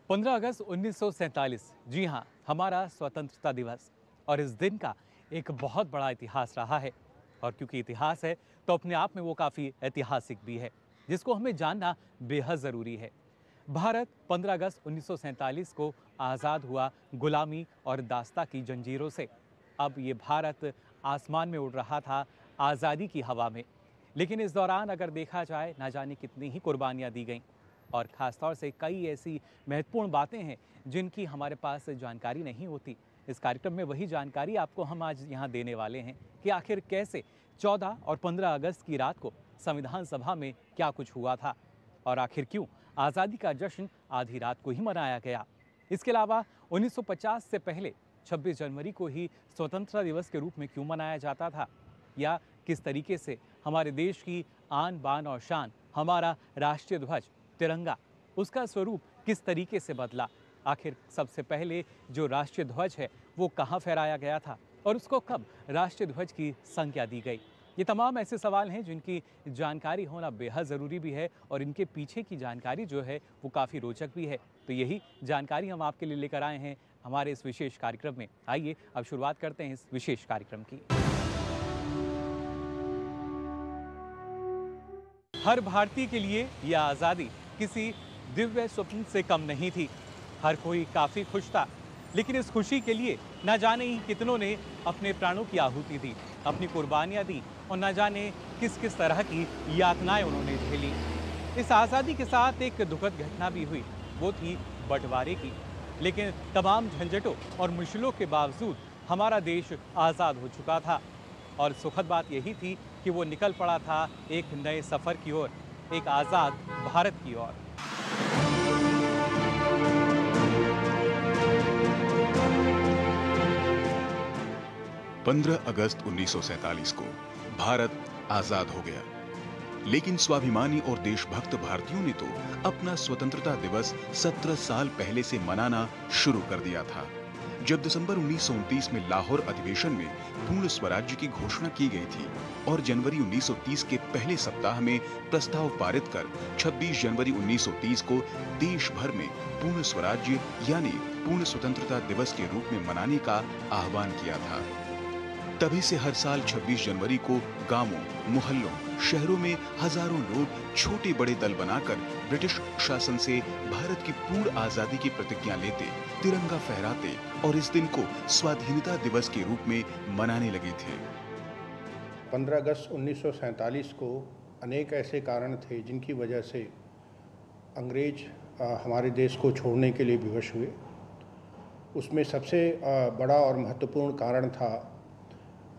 15 अगस्त 1947, जी हाँ, हमारा स्वतंत्रता दिवस। और इस दिन का एक बहुत बड़ा इतिहास रहा है। और क्योंकि इतिहास है तो अपने आप में वो काफ़ी ऐतिहासिक भी है, जिसको हमें जानना बेहद ज़रूरी है। भारत 15 अगस्त 1947 को आज़ाद हुआ गुलामी और दास्ता की जंजीरों से। अब ये भारत आसमान में उड़ रहा था आज़ादी की हवा में। लेकिन इस दौरान अगर देखा जाए, ना जाने कितनी ही कुर्बानियाँ दी गईं। और ख़ासतौर से कई ऐसी महत्वपूर्ण बातें हैं जिनकी हमारे पास जानकारी नहीं होती। इस कार्यक्रम में वही जानकारी आपको हम आज यहाँ देने वाले हैं कि आखिर कैसे 14 और 15 अगस्त की रात को संविधान सभा में क्या कुछ हुआ था, और आखिर क्यों आज़ादी का जश्न आधी रात को ही मनाया गया। इसके अलावा 1950 से पहले 26 जनवरी को ही स्वतंत्रता दिवस के रूप में क्यों मनाया जाता था, या किस तरीके से हमारे देश की आन बान और शान, हमारा राष्ट्रीय ध्वज तिरंगा, उसका स्वरूप किस तरीके से बदला। आखिर सबसे पहले जो राष्ट्रीय ध्वज है वो कहाँ फहराया गया था, और उसको कब राष्ट्रीय ध्वज की संज्ञा दी गई। ये तमाम ऐसे सवाल हैं जिनकी जानकारी होना बेहद ज़रूरी भी है, और इनके पीछे की जानकारी जो है वो काफ़ी रोचक भी है। तो यही जानकारी हम आपके लिए लेकर आए हैं हमारे इस विशेष कार्यक्रम में। आइए अब शुरुआत करते हैं इस विशेष कार्यक्रम की। हर भारतीय के लिए यह आज़ादी किसी दिव्य स्वप्न से कम नहीं थी। हर कोई काफ़ी खुश था, लेकिन इस खुशी के लिए न जाने ही कितनों ने अपने प्राणों की आहुति दी, अपनी कुर्बानियां दी, और न जाने किस किस तरह की यातनाएं उन्होंने झेली। इस आज़ादी के साथ एक दुखद घटना भी हुई, वो थी बंटवारे की। लेकिन तमाम झंझटों और मुश्किलों के बावजूद हमारा देश आज़ाद हो चुका था। और सुखद बात यही थी कि वो निकल पड़ा था एक नए सफ़र की ओर, एक आज़ाद भारत की ओर। 15 अगस्त 1947 को भारत आजाद हो गया, लेकिन स्वाभिमानी और देशभक्त भारतीयों ने तो अपना स्वतंत्रता दिवस 17 साल पहले से मनाना शुरू कर दिया था, जब दिसंबर 1929 में लाहौर अधिवेशन में पूर्ण स्वराज्य की घोषणा की गई थी और जनवरी 1930 के पहले सप्ताह में प्रस्ताव पारित कर 26 जनवरी 1930 को देश भर में पूर्ण स्वराज्य यानी पूर्ण स्वतंत्रता दिवस के रूप में मनाने का आह्वान किया था। तभी से हर साल 26 जनवरी को गांवों, मोहल्लों, शहरों में हजारों लोग छोटे बड़े दल बनाकर ब्रिटिश शासन से भारत की पूर्ण आजादी की प्रतिज्ञा लेते, तिरंगा फहराते और इस दिन को स्वाधीनता दिवस के रूप में मनाने लगे थे। 15 अगस्त 1947 को अनेक ऐसे कारण थे जिनकी वजह से अंग्रेज हमारे देश को छोड़ने के लिए विवश हुए। उसमें सबसे बड़ा और महत्वपूर्ण कारण था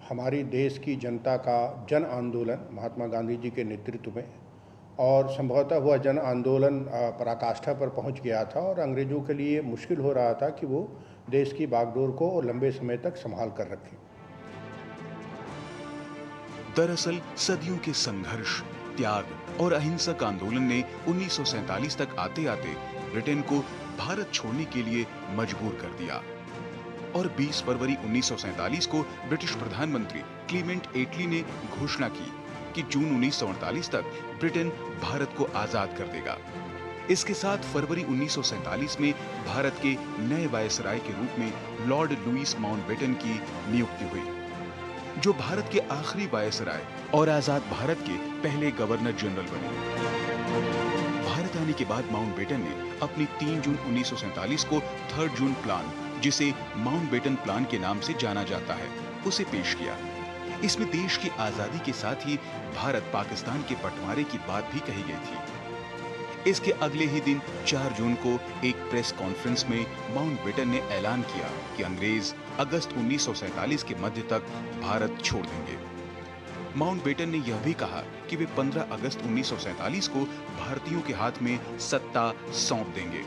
हमारी देश की जनता का जन आंदोलन महात्मा गांधी जी के नेतृत्व में, और संभवतः वह जन आंदोलन पराकाष्ठा पर पहुंच गया था और अंग्रेज़ों के लिए मुश्किल हो रहा था कि वो देश की बागडोर को लंबे समय तक संभाल कर रखें। दरअसल सदियों के संघर्ष, त्याग और अहिंसक आंदोलन ने 1947 तक आते आते ब्रिटेन को भारत छोड़ने के लिए मजबूर कर दिया और 20 फरवरी 1947 को ब्रिटिश प्रधानमंत्री क्लीमेंट एटली ने घोषणा की कि जून 1948 तक ब्रिटेन भारत को आजाद कर देगा। इसके साथ फरवरी 1947 में भारत के नए वायसराय के रूप में लॉर्ड लुईस माउंटबेटन की नियुक्ति हुई, जो भारत के आखिरी वायसराय और आजाद भारत के पहले गवर्नर जनरल बने। भारत आने के बाद माउंटबेटन ने अपनी 3 जून 1947 को 3 जून प्लान, जिसे माउंटबेटन प्लान के नाम से जाना जाता है, उसे पेश किया। इसमें देश की आजादी के साथ ही भारत पाकिस्तान के बंटवारे की बात भी कही गई थी। इसके अगले ही दिन 4 जून को एक प्रेस कॉन्फ्रेंस में माउंटबेटन ने ऐलान किया कि अंग्रेज अगस्त 1947 के मध्य तक भारत छोड़ देंगे। माउंटबेटन ने यह भी कहा कि वे 15 अगस्त 1947 को भारतीयों के हाथ में सत्ता सौंप देंगे।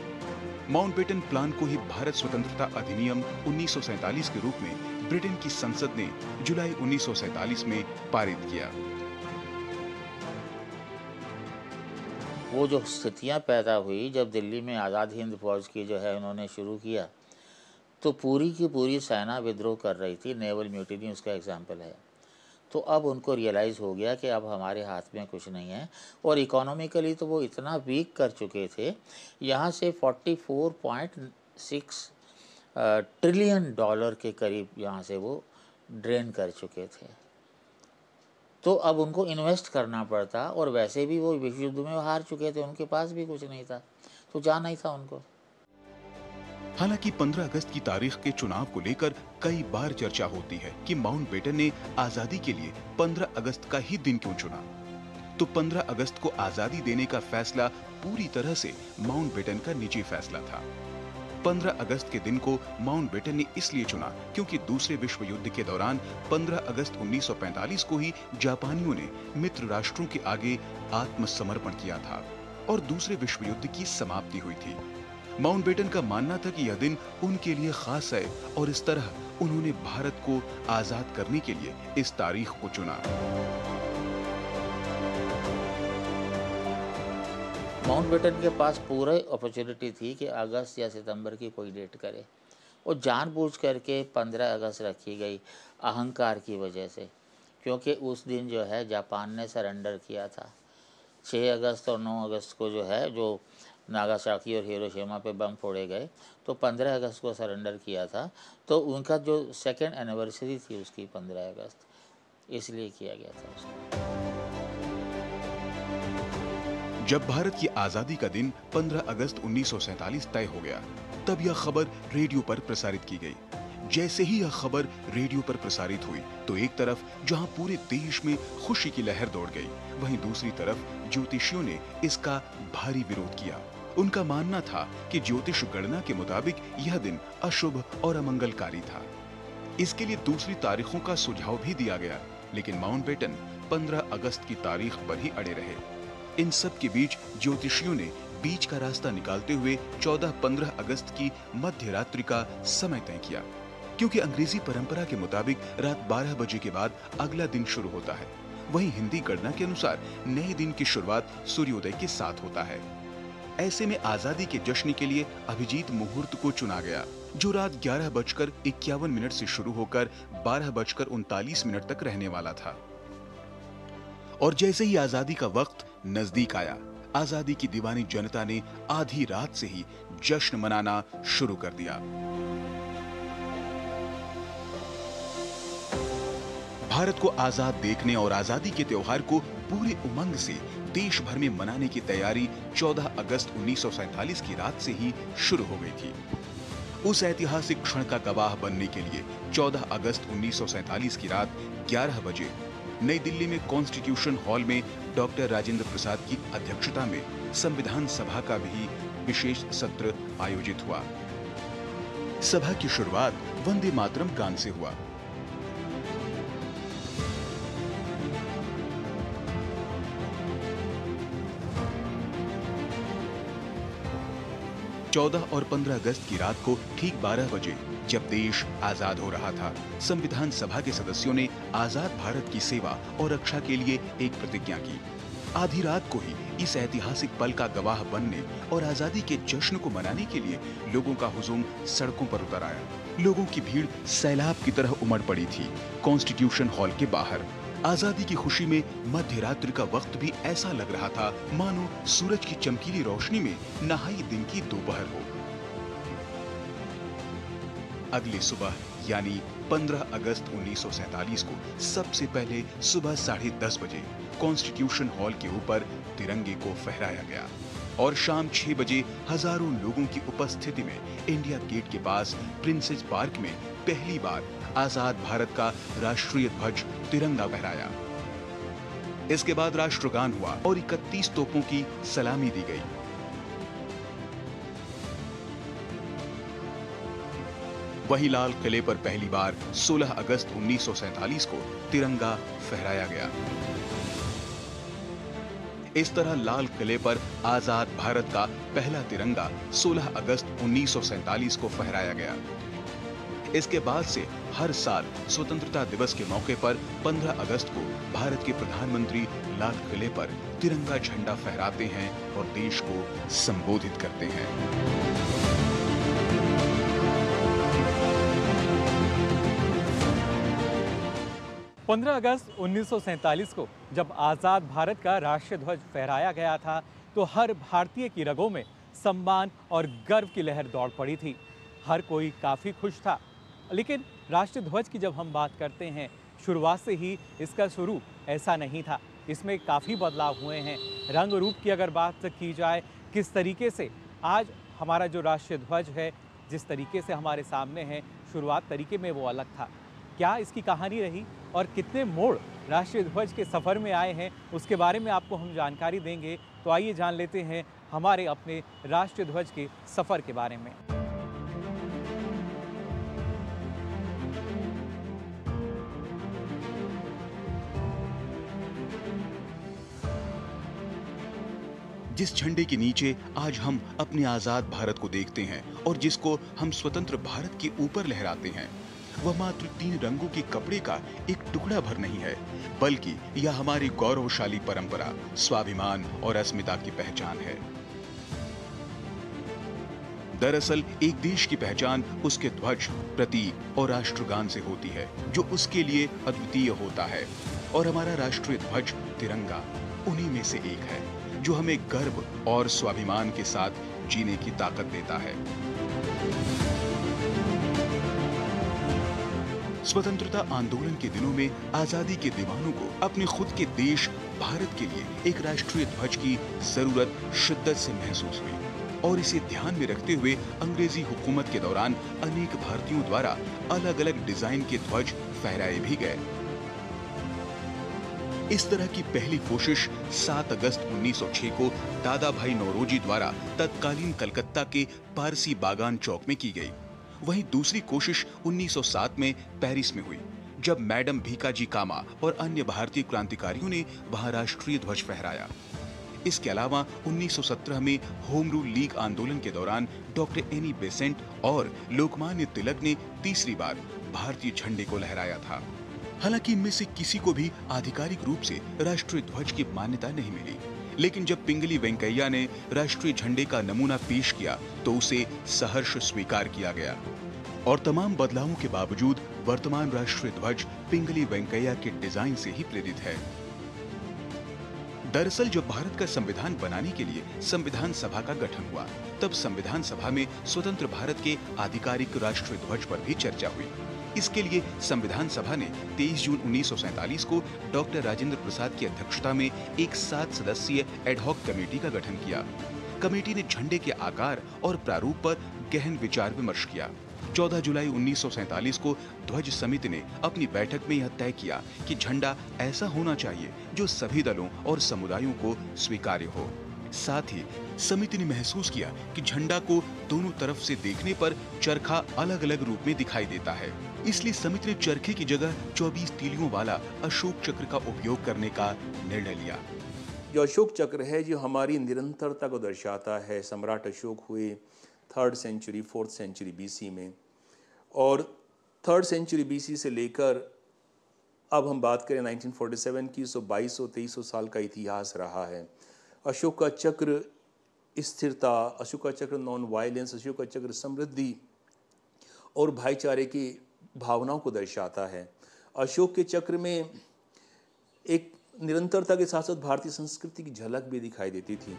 माउंटबेटन प्लान को ही भारत स्वतंत्रता अधिनियम 1947 के रूप में ब्रिटेन की संसद ने जुलाई 1947 में पारित किया। वो जो स्थितियां पैदा हुई जब दिल्ली में आज़ाद हिंद फौज की जो है उन्होंने शुरू किया, तो पूरी की पूरी सेना विद्रोह कर रही थी। नेवल म्यूटिनी उसका एग्जाम्पल है। तो अब उनको रियलाइज़ हो गया कि अब हमारे हाथ में कुछ नहीं है, और इकोनॉमिकली तो वो इतना वीक कर चुके थे, यहाँ से 44.6 ट्रिलियन डॉलर के करीब यहाँ से वो ड्रेन कर चुके थे। तो अब उनको इन्वेस्ट करना पड़ता, और वैसे भी वो विश्व युद्ध में हार चुके थे, उनके पास भी कुछ नहीं था, तो जाना ही था उनको। हालांकि 15 अगस्त की तारीख के चुनाव को लेकर कई बार चर्चा होती है कि माउंटबेटन ने आजादी के लिए 15 अगस्त का ही दिन क्यों चुना। तो 15 अगस्त को आजादी देने का फैसला पूरी तरह से माउंटबेटन का निजी फैसला था। 15 अगस्त के दिन को माउंटबेटन ने इसलिए चुना क्योंकि दूसरे विश्व युद्ध के दौरान 15 अगस्त 1945 को ही जापानियों ने मित्र राष्ट्रों के आगे आत्मसमर्पण किया था और दूसरे विश्व युद्ध की समाप्ति हुई थी। माउंटबेटन का मानना था कि यह दिन उनके लिए खास है और इस तरह उन्होंने भारत को आजाद करने के लिए इस तारीख को चुना। माउंटबेटन के पास पूरा अपॉर्चुनिटी थी कि अगस्त या सितंबर की कोई डेट करे, और जानबूझ करके 15 अगस्त रखी गई अहंकार की वजह से, क्योंकि उस दिन जो है जापान ने सरेंडर किया था। 6 अगस्त और 9 अगस्त को जो है, जो नागासाकी और हिरोशिमा पे बम फोड़े गए, तो 15 अगस्त को सरेंडर किया था, तो उनका जो सेकेंड एनिवर्सरी थी उसकी 15 अगस्त, इसलिए किया गया था उसको। जब भारत की आजादी का दिन 15 अगस्त 1947 तय हो गया, तब यह खबर रेडियो पर प्रसारित की गई। जैसे ही यह खबर रेडियो पर प्रसारित हुई, तो एक तरफ जहां पूरे देश में खुशी की लहर दौड़ गई, वहीं दूसरी तरफ ज्योतिषियों ने इसका भारी विरोध किया। उनका मानना था कि ज्योतिष गणना के मुताबिक यह दिन अशुभ और अमंगलकारी था। इसके लिए दूसरी तारीखों का सुझाव भी दिया गया, लेकिन माउंटबेटन 15 अगस्त की तारीख पर ही अड़े रहे। इन सब के बीच ज्योतिषियों ने बीच का रास्ता निकालते हुए 14-15 अगस्त की मध्य रात्रि का समय तय किया, क्योंकि अंग्रेजी परंपरा के मुताबिक रात 12 बजे के बाद अगला दिन शुरू होता है। वहीं हिंदी गणना के अनुसार नए दिन की शुरुआत सूर्योदय के साथ होता है। ऐसे में आजादी के जश्न के लिए अभिजीत मुहूर्त को चुना गया, जो रात 11:51 से शुरू होकर 12:39 तक रहने वाला था। और जैसे ही आजादी का वक्त नजदीक आया, आजादी की दीवानी जनता ने आधी रात से ही जश्न मनाना शुरू कर दिया। भारत को आजाद देखने और आजादी के त्योहार को पूरे उमंग से देश भर में मनाने की तैयारी 14 अगस्त 1947 की रात से ही शुरू हो गई थी। उस ऐतिहासिक क्षण का गवाह बनने के लिए 14 अगस्त 1947 की रात 11 बजे नई दिल्ली में कॉन्स्टिट्यूशन हॉल में डॉक्टर राजेंद्र प्रसाद की अध्यक्षता में संविधान सभा का भी विशेष सत्र आयोजित हुआ। सभा की शुरुआत वंदे मातरम गान से हुआ। चौदह और 15 अगस्त की रात को ठीक 12 बजे, जब देश आजाद हो रहा था, संविधान सभा के सदस्यों ने आजाद भारत की सेवा और रक्षा के लिए एक प्रतिज्ञा की। आधी रात को ही इस ऐतिहासिक पल का गवाह बनने और आजादी के जश्न को मनाने के लिए लोगों का हुजूम सड़कों पर उतर आया। लोगों की भीड़ सैलाब की तरह उमड़ पड़ी थी कॉन्स्टिट्यूशन हॉल के बाहर। आजादी की खुशी में मध्य रात्रि का वक्त भी ऐसा लग रहा था मानो सूरज की चमकीली रोशनी में नहाई दिन की दोपहर हो। अगली सुबह यानी 15 अगस्त 1947 को सबसे पहले सुबह 10:30 बजे कॉन्स्टिट्यूशन हॉल के ऊपर तिरंगे को फहराया गया और शाम 6 बजे हजारों लोगों की उपस्थिति में इंडिया गेट के पास प्रिंसेस पार्क में पहली बार आजाद भारत का राष्ट्रीय ध्वज तिरंगा फहराया। इसके बाद राष्ट्रगान हुआ और 31 तोपों की सलामी दी गई। वहीं लाल किले पर पहली बार 16 अगस्त 1947 को तिरंगा फहराया गया। इस तरह लाल किले पर आजाद भारत का पहला तिरंगा 16 अगस्त 1947 को फहराया गया। इसके बाद से हर साल स्वतंत्रता दिवस के मौके पर 15 अगस्त को भारत के प्रधानमंत्री लाल किले पर तिरंगा झंडा फहराते हैं और देश को संबोधित करते हैं। 15 अगस्त 1947 को जब आज़ाद भारत का राष्ट्रीय ध्वज फहराया गया था तो हर भारतीय की रगों में सम्मान और गर्व की लहर दौड़ पड़ी थी। हर कोई काफ़ी खुश था। लेकिन राष्ट्रीय ध्वज की जब हम बात करते हैं, शुरुआत से ही इसका स्वरूप ऐसा नहीं था। इसमें काफ़ी बदलाव हुए हैं। रंग रूप की अगर बात की जाए, किस तरीके से आज हमारा जो राष्ट्रीय ध्वज है, जिस तरीके से हमारे सामने है, शुरुआत तरीके में वो अलग था। क्या इसकी कहानी रही और कितने मोड़ राष्ट्रीय ध्वज के सफ़र में आए हैं, उसके बारे में आपको हम जानकारी देंगे। तो आइए जान लेते हैं हमारे अपने राष्ट्रीय ध्वज के सफ़र के बारे में। जिस झंडे के नीचे आज हम अपने आजाद भारत को देखते हैं और जिसको हम स्वतंत्र भारत के ऊपर लहराते हैं, वह मात्र 3 रंगों के कपड़े का एक टुकड़ा भर नहीं है, बल्कि यह हमारी गौरवशाली परंपरा, स्वाभिमान और अस्मिता की पहचान है। दरअसल एक देश की पहचान उसके ध्वज, प्रतीक और राष्ट्रगान से होती है, जो उसके लिए अद्वितीय होता है। और हमारा राष्ट्रीय ध्वज तिरंगा उन्हीं में से एक है, जो हमें गर्व और स्वाभिमान के साथ जीने की ताकत देता है। स्वतंत्रता आंदोलन के दिनों में आजादी के दीवानों को अपने खुद के देश भारत के लिए एक राष्ट्रीय ध्वज की जरूरत शिद्दत से महसूस हुई और इसे ध्यान में रखते हुए अंग्रेजी हुकूमत के दौरान अनेक भारतीयों द्वारा अलग अलग डिजाइन के ध्वज फहराए भी गए। इस तरह की पहली कोशिश 7 अगस्त 1906 को दादा भाई नौरोजी द्वारा तत्कालीन कलकत्ता के पारसी बागान चौक में की गई। वहीं दूसरी कोशिश 1907 में पेरिस में हुई, जब मैडम भीकाजी कामा और अन्य भारतीय क्रांतिकारियों ने वहां राष्ट्रीय ध्वज फहराया। इसके अलावा 1917 में होम रूल लीग आंदोलन के दौरान डॉक्टर एनी बेसेंट और लोकमान्य तिलक ने तीसरी बार भारतीय झंडे को लहराया था। हालांकि इनमें से किसी को भी आधिकारिक रूप से राष्ट्रीय ध्वज की मान्यता नहीं मिली, लेकिन जब पिंगली वेंकैया ने राष्ट्रीय झंडे का नमूना पेश किया तो उसे सहर्ष स्वीकार किया गया। और तमाम बदलावों के बावजूद वर्तमान राष्ट्रीय ध्वज पिंगली वेंकैया के डिजाइन से ही प्रेरित है। दरअसल जब भारत का संविधान बनाने के लिए संविधान सभा का गठन हुआ, तब संविधान सभा में स्वतंत्र भारत के आधिकारिक राष्ट्रीय ध्वज पर भी चर्चा हुई। इसके लिए संविधान सभा ने 23 जून 1947 को डॉक्टर राजेंद्र प्रसाद की अध्यक्षता में एक 7 सदस्यीय एडहॉक कमेटी का गठन किया। कमेटी ने झंडे के आकार और प्रारूप पर गहन विचार विमर्श किया। 14 जुलाई 1947 को ध्वज समिति ने अपनी बैठक में यह तय किया कि झंडा ऐसा होना चाहिए जो सभी दलों और समुदायों को स्वीकार्य हो। साथ ही समिति ने महसूस किया कि झंडा को दोनों तरफ से देखने पर चरखा अलग अलग रूप में दिखाई देता है, इसलिए समिति ने चरखे की जगह 24 तीलियों वाला अशोक चक्र का उपयोग करने का निर्णय लिया। जो अशोक चक्र है, जो हमारी निरंतरता को दर्शाता है। सम्राट अशोक हुए 3rd century 4th century BC में, और 3rd सेंचुरी BC से लेकर अब हम बात करें 1947 की, 2200-2300 साल का इतिहास रहा है। अशोक का चक्र स्थिरता, अशोक का चक्र नॉन वायलेंस, अशोक का चक्र समृद्धि और भाईचारे की भावनाओं को दर्शाता है। अशोक के चक्र में एक निरंतरता के साथ साथ भारतीय संस्कृति की झलक भी दिखाई देती थी।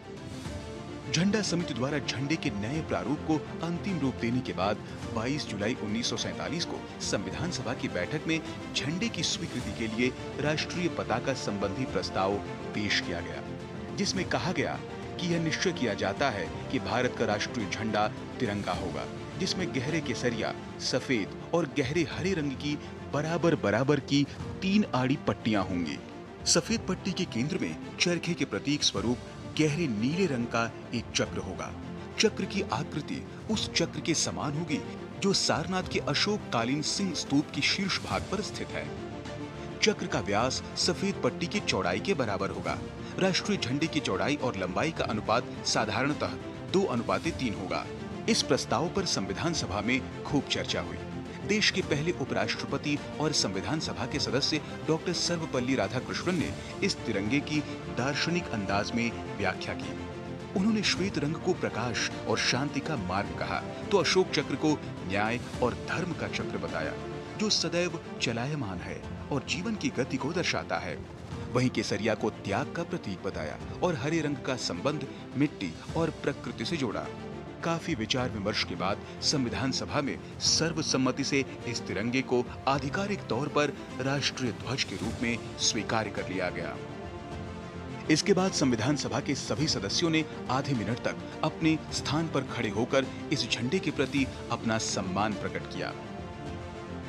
झंडा समिति द्वारा झंडे के नए प्रारूप को अंतिम रूप देने के बाद 22 जुलाई 1947 को संविधान सभा की बैठक में झंडे की स्वीकृति के लिए राष्ट्रीय पताका संबंधी प्रस्ताव पेश किया गया, जिसमें कहा गया कि यह निश्चय किया जाता है कि भारत का राष्ट्रीय झंडा तिरंगा होगा, जिसमें गहरे केसरिया, सफेद और गहरे हरे रंग की बराबर बराबर की 3 आड़ी पट्टियां होंगी। सफेद पट्टी के केंद्र में चरखे के प्रतीक स्वरूप गहरे नीले रंग का एक चक्र होगा। चक्र की आकृति उस चक्र के समान होगी जो सारनाथ के अशोक कालीन सिंह स्तूप की शीर्ष भाग पर स्थित है। चक्र का व्यास सफेद पट्टी की चौड़ाई के बराबर होगा। राष्ट्रीय झंडे की चौड़ाई और लंबाई का अनुपात साधारणतः 2:3 होगा। इस प्रस्ताव पर संविधान सभा में खूब चर्चा हुई। देश के पहले उपराष्ट्रपति और संविधान सभा के सदस्य डॉक्टर सर्वपल्ली राधाकृष्णन ने इस तिरंगे की दार्शनिक अंदाज में व्याख्या की। उन्होंने श्वेत रंग को प्रकाश और शांति का मार्ग कहा, तो अशोक चक्र को न्याय और धर्म का चक्र बताया। जो सदैव चलायमान है और जीवन की गति को दर्शाता है। वहीं केसरिया को त्याग का प्रतीक बताया और हरे रंग का संबंध मिट्टी और प्रकृति से जोड़ा। काफी विचार विमर्श के बाद संविधान सभा में सर्वसम्मति से इस तिरंगे को आधिकारिक तौर पर राष्ट्रीय ध्वज के रूप में स्वीकार कर लिया गया। इसके बाद संविधान सभा के सभी सदस्यों ने आधे मिनट तक अपने स्थान पर खड़े होकर इस झंडे के प्रति अपना सम्मान प्रकट किया।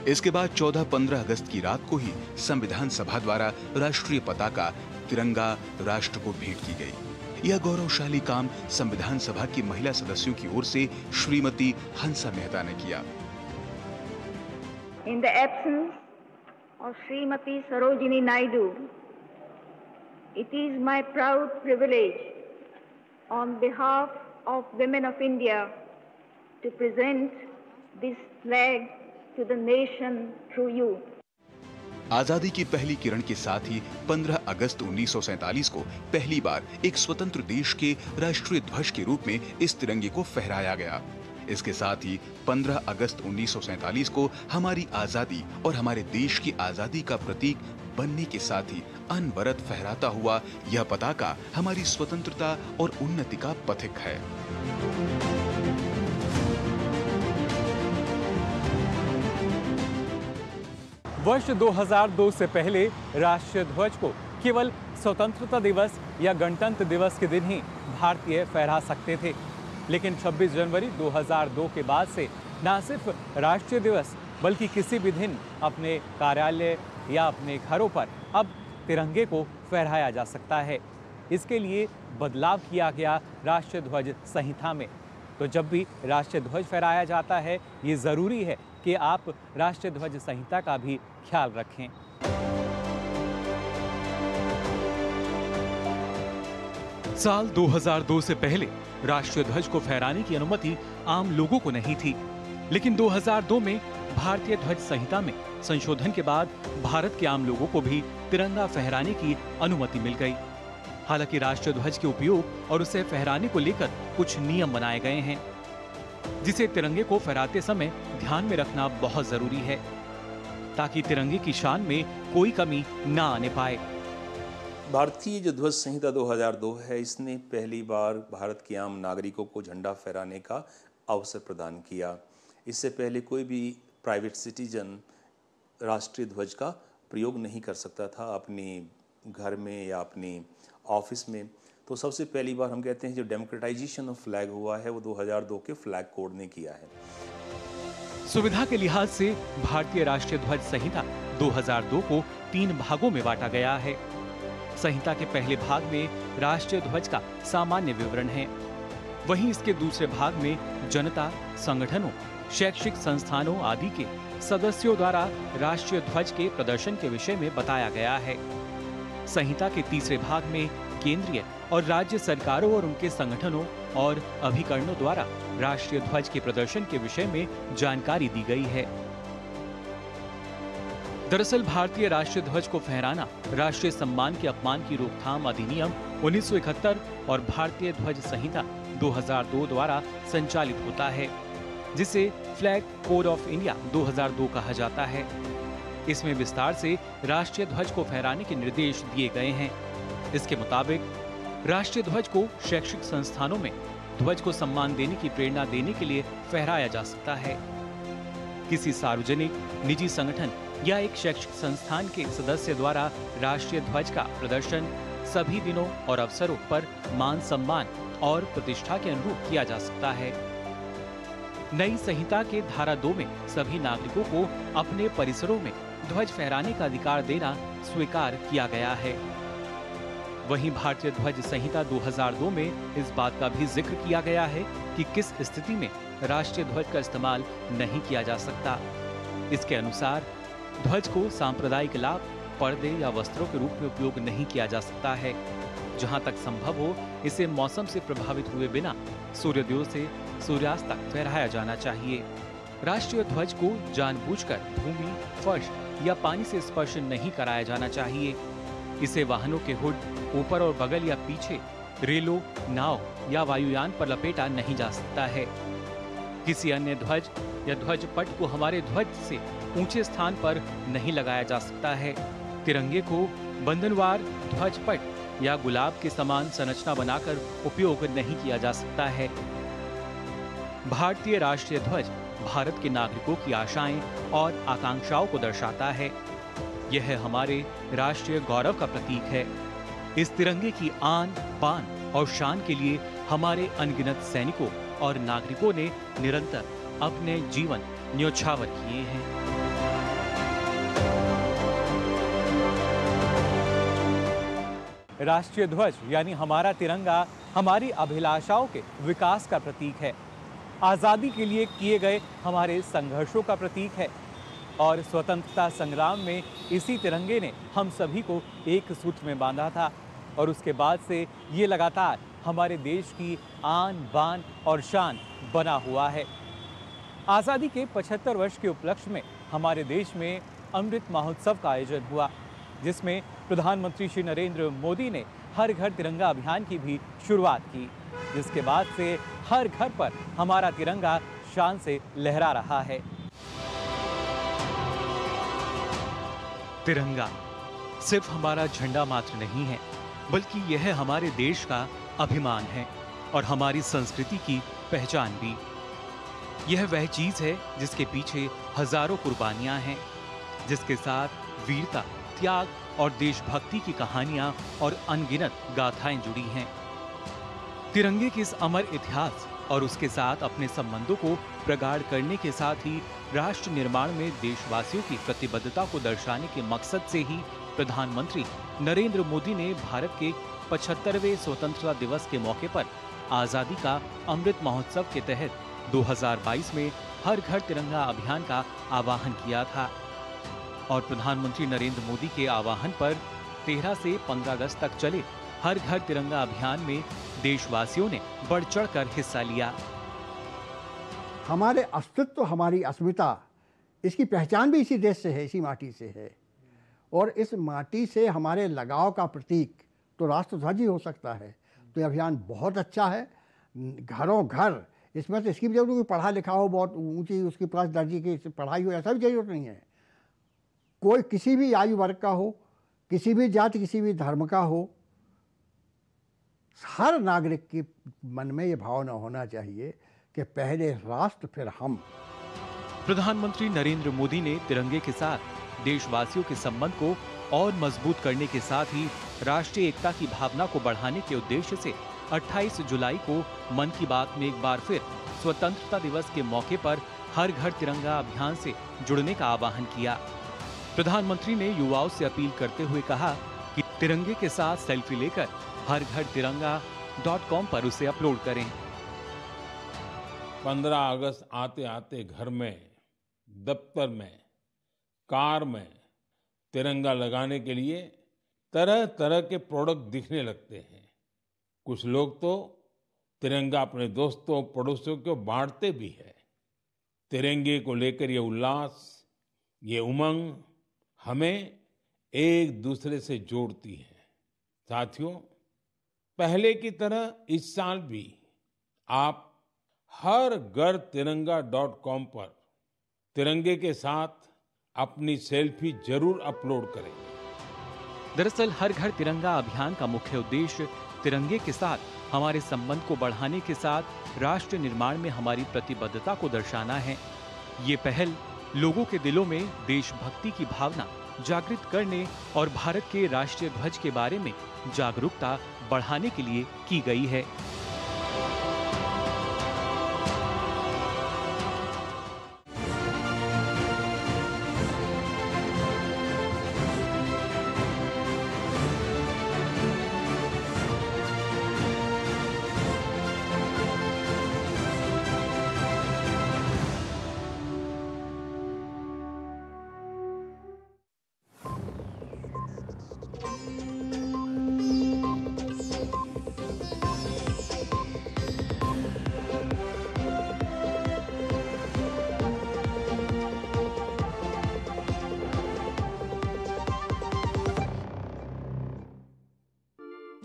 इसके बाद 14-15 अगस्त की रात को ही संविधान सभा द्वारा राष्ट्रीय पताका तिरंगा राष्ट्र को भेंट की गई। यह गौरवशाली काम संविधान सभा की महिला सदस्यों की ओर से श्रीमती हंसा मेहता ने किया। In the absence of Srimati Sarojini Naidu, it is my proud privilege on behalf of women of India to present this flag to the nation through you. आजादी की पहली किरण के साथ ही 15 अगस्त 1947 को पहली बार एक स्वतंत्र देश के राष्ट्रीय ध्वज के रूप में इस तिरंगे को फहराया गया। इसके साथ ही 15 अगस्त 1947 को हमारी आजादी और हमारे देश की आजादी का प्रतीक बनने के साथ ही अनवरत फहराता हुआ यह पताका हमारी स्वतंत्रता और उन्नति का पथिक है। वर्ष 2002 से पहले राष्ट्रीय ध्वज को केवल स्वतंत्रता दिवस या गणतंत्र दिवस के दिन ही भारतीय फहरा सकते थे, लेकिन 26 जनवरी 2002 के बाद से न सिर्फ राष्ट्रीय दिवस बल्कि किसी भी दिन अपने कार्यालय या अपने घरों पर अब तिरंगे को फहराया जा सकता है। इसके लिए बदलाव किया गया राष्ट्रीय ध्वज संहिता में। तो जब भी राष्ट्रीय ध्वज फहराया जाता है, ये ज़रूरी है कि आप राष्ट्रीय ध्वज संहिता का भी ख्याल रखें। साल 2002 से पहले राष्ट्रीय ध्वज को फहराने की अनुमति आम लोगों को नहीं थी, लेकिन 2002 में भारतीय ध्वज संहिता में संशोधन के बाद भारत के आम लोगों को भी तिरंगा फहराने की अनुमति मिल गई। हालांकि राष्ट्रीय ध्वज के उपयोग और उसे फहराने को लेकर कुछ नियम बनाए गए हैं, जिसे तिरंगे को फहराते समय ध्यान में रखना बहुत जरूरी है, ताकि तिरंगे की शान में कोई कमी न आने पाए। भारतीय जो ध्वज संहिता 2002 है, इसने पहली बार भारत के आम नागरिकों को झंडा फहराने का अवसर प्रदान किया। इससे पहले कोई भी प्राइवेट सिटीजन राष्ट्रीय ध्वज का प्रयोग नहीं कर सकता था अपने घर में या अपने ऑफिस में। तो सबसे पहली बार हम कहते हैं जो डेमोक्रेटाइजेशन ऑफ फ्लैग हुआ है वो 2002 के फ्लैग कोड ने किया है। सुविधा के लिहाज से भारतीय राष्ट्रीय ध्वज संहिता 2002 को 3 भागों में बांटा गया है। संहिता के पहले भाग में राष्ट्रीय ध्वज का सामान्य विवरण है, वहीं इसके दूसरे भाग में जनता, संगठनों, शैक्षिक संस्थानों आदि के सदस्यों द्वारा राष्ट्रीय ध्वज के प्रदर्शन के विषय में बताया गया है। संहिता के तीसरे भाग में केंद्रीय और राज्य सरकारों और उनके संगठनों और अभिकरणों द्वारा राष्ट्रीय ध्वज के प्रदर्शन के विषय में जानकारी दी गई है। दरअसल भारतीय राष्ट्रीय ध्वज को फहराना राष्ट्रीय सम्मान के अपमान की रोकथाम अधिनियम 1971 और भारतीय ध्वज संहिता 2002 द्वारा संचालित होता है, जिसे फ्लैग कोड ऑफ इंडिया 2002 कहा जाता है। इसमें विस्तार से राष्ट्रीय ध्वज को फहराने के निर्देश दिए गए हैं। इसके मुताबिक राष्ट्रीय ध्वज को शैक्षिक संस्थानों में ध्वज को सम्मान देने की प्रेरणा देने के लिए फहराया जा सकता है। किसी सार्वजनिक, निजी संगठन या एक शैक्षिक संस्थान के सदस्य द्वारा राष्ट्रीय ध्वज का प्रदर्शन सभी दिनों और अवसरों पर मान सम्मान और प्रतिष्ठा के अनुरूप किया जा सकता है। नई संहिता के धारा 2 में सभी नागरिकों को अपने परिसरों में ध्वज फहराने का अधिकार देना स्वीकार किया गया है। वहीं भारतीय ध्वज संहिता 2002 में इस बात का भी जिक्र किया गया है कि किस स्थिति में राष्ट्रीय ध्वज का इस्तेमाल नहीं किया जा सकता। इसके अनुसार ध्वज को सांप्रदायिक लाभ, पर्दे या वस्त्रों के रूप में उपयोग नहीं किया जा सकता है। जहां तक संभव हो, इसे मौसम से प्रभावित हुए बिना सूर्योदय से सूर्यास्त तक फहराया जाना चाहिए। राष्ट्रीय ध्वज को जानबूझकर भूमि, फर्श या पानी से स्पर्श नहीं कराया जाना चाहिए। इसे वाहनों के हुड, ऊपर और बगल या पीछे, रेलों, नाव या वायुयान पर लपेटा नहीं जा सकता है। किसी अन्य ध्वज या ध्वज पट को हमारे ध्वज से ऊंचे स्थान पर नहीं लगाया जा सकता है। तिरंगे को बंधनवार ध्वज पट या गुलाब के समान संरचना बनाकर उपयोग नहीं किया जा सकता है। भारतीय राष्ट्रीय ध्वज भारत के नागरिकों की आशाएं और आकांक्षाओं को दर्शाता है। यह हमारे राष्ट्रीय गौरव का प्रतीक है। इस तिरंगे की आन, बान और शान के लिए हमारे अनगिनत सैनिकों और नागरिकों ने निरंतर अपने जीवन न्योछावर किए हैं। राष्ट्रीय ध्वज यानी हमारा तिरंगा हमारी अभिलाषाओं के विकास का प्रतीक है, आजादी के लिए किए गए हमारे संघर्षों का प्रतीक है और स्वतंत्रता संग्राम में इसी तिरंगे ने हम सभी को एक सूत्र में बांधा था और उसके बाद से ये लगातार हमारे देश की आन, बान और शान बना हुआ है। आज़ादी के 75 वर्ष के उपलक्ष्य में हमारे देश में अमृत महोत्सव का आयोजन हुआ, जिसमें प्रधानमंत्री श्री नरेंद्र मोदी ने हर घर तिरंगा अभियान की भी शुरुआत की, जिसके बाद से हर घर पर हमारा तिरंगा शान से लहरा रहा है। तिरंगा सिर्फ हमारा झंडा मात्र नहीं है, बल्कि यह हमारे देश का अभिमान है और हमारी संस्कृति की पहचान भी। यह वह चीज है जिसके पीछे हजारों कुर्बानियां हैं, जिसके साथ वीरता, त्याग और देशभक्ति की कहानियां और अनगिनत गाथाएं जुड़ी हैं। तिरंगे के इस अमर इतिहास और उसके साथ अपने संबंधों को प्रगाढ़ करने के साथ ही राष्ट्र निर्माण में देशवासियों की प्रतिबद्धता को दर्शाने के मकसद से ही प्रधानमंत्री नरेंद्र मोदी ने भारत के 75वें स्वतंत्रता दिवस के मौके पर आजादी का अमृत महोत्सव के तहत 2022 में हर घर तिरंगा अभियान का आह्वान किया था और प्रधानमंत्री नरेंद्र मोदी के आह्वान पर 13 से 15 अगस्त तक चले हर घर तिरंगा अभियान में देशवासियों ने बढ़ चढ़कर हिस्सा लिया। हमारे अस्तित्व, हमारी अस्मिता, इसकी पहचान भी इसी देश से है, इसी माटी से है और इस माटी से हमारे लगाव का प्रतीक तो राष्ट्रध्वज ही हो सकता है। तो ये अभियान बहुत अच्छा है। घरों घर इसमें तो इसकी भी जरूरत नहीं, पढ़ा लिखा हो, बहुत ऊंची उसकी प्लस दर्जे की पढ़ाई हो, ऐसा भी जरूरत नहीं है। कोई किसी भी आयु वर्ग का हो, किसी भी जाति, किसी भी धर्म का हो, हर नागरिक के मन में ये भावना होना चाहिए कि पहले राष्ट्र फिर हम। प्रधानमंत्री नरेंद्र मोदी ने तिरंगे के साथ देशवासियों के संबंध को और मजबूत करने के साथ ही राष्ट्रीय एकता की भावना को बढ़ाने के उद्देश्य से 28 जुलाई को मन की बात में एक बार फिर स्वतंत्रता दिवस के मौके पर हर घर तिरंगा अभियान से जुड़ने का आह्वान किया। प्रधानमंत्री ने युवाओं से अपील करते हुए कहा कि तिरंगे के साथ सेल्फी लेकर harghar-tiranga.com पर उसे अपलोड करें। 15 अगस्त आते आते घर में, दफ्तर में, कार में तिरंगा लगाने के लिए तरह तरह के प्रोडक्ट दिखने लगते हैं। कुछ लोग तो तिरंगा अपने दोस्तों पड़ोसियों को बांटते भी है। तिरंगे को लेकर ये उल्लास, ये उमंग हमें एक दूसरे से जोड़ती है। साथियों, पहले की तरह इस साल भी आप harghar-tiranga.com पर तिरंगे के साथ अपनी सेल्फी जरूर अपलोड करें। दरअसल हर घर तिरंगा अभियान का मुख्य उद्देश्य तिरंगे के साथ हमारे संबंध को बढ़ाने के साथ राष्ट्र निर्माण में हमारी प्रतिबद्धता को दर्शाना है। ये पहल लोगों के दिलों में देशभक्ति की भावना जागृत करने और भारत के राष्ट्रीय ध्वज के बारे में जागरूकता बढ़ाने के लिए की गई है।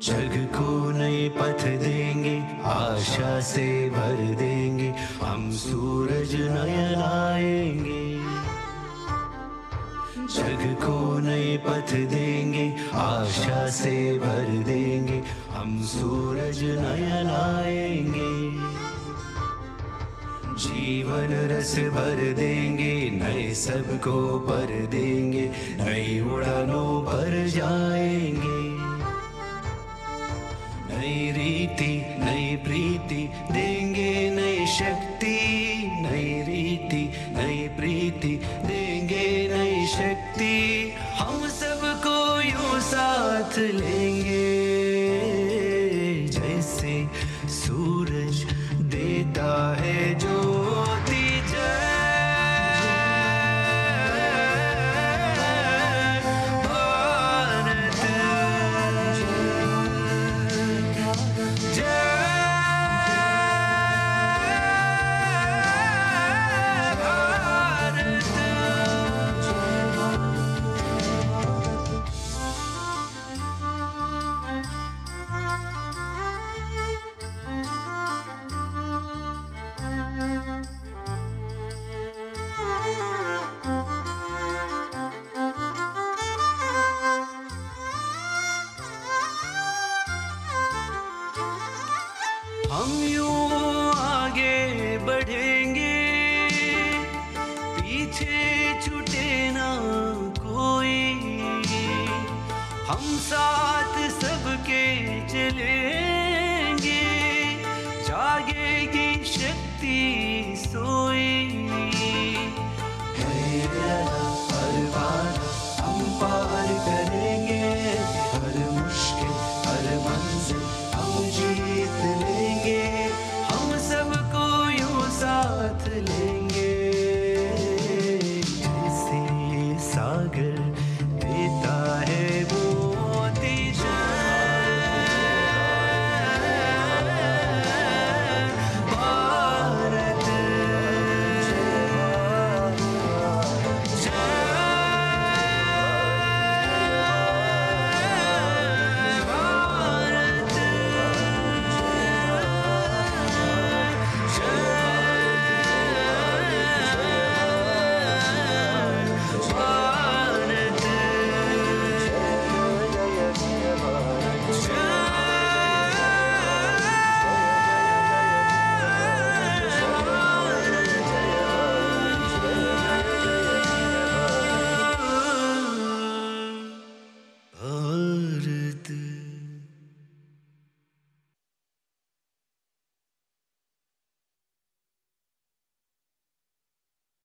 जग को नए पथ देंगे, आशा से भर देंगे, हम सूरज नयन आएंगे। जग को नए पथ देंगे, आशा से भर देंगे, हम सूरज नयन आएंगे। जीवन रस भर देंगे, नए सबको पर देंगे, नई उड़ानों पर जाएंगे। नई रीति नई प्रीति देंगे, नई शक्ति नई रीति नई प्रीति देंगे, नई शक्ति हम सबको यूं साथ लेंगे। जैसे सूरज देता है ज्योति, हम यूं आगे बढ़ेंगे, पीछे छूटे ना कोई, हम साथ सबके चलेंगे, जागेगी शक्ति सोई।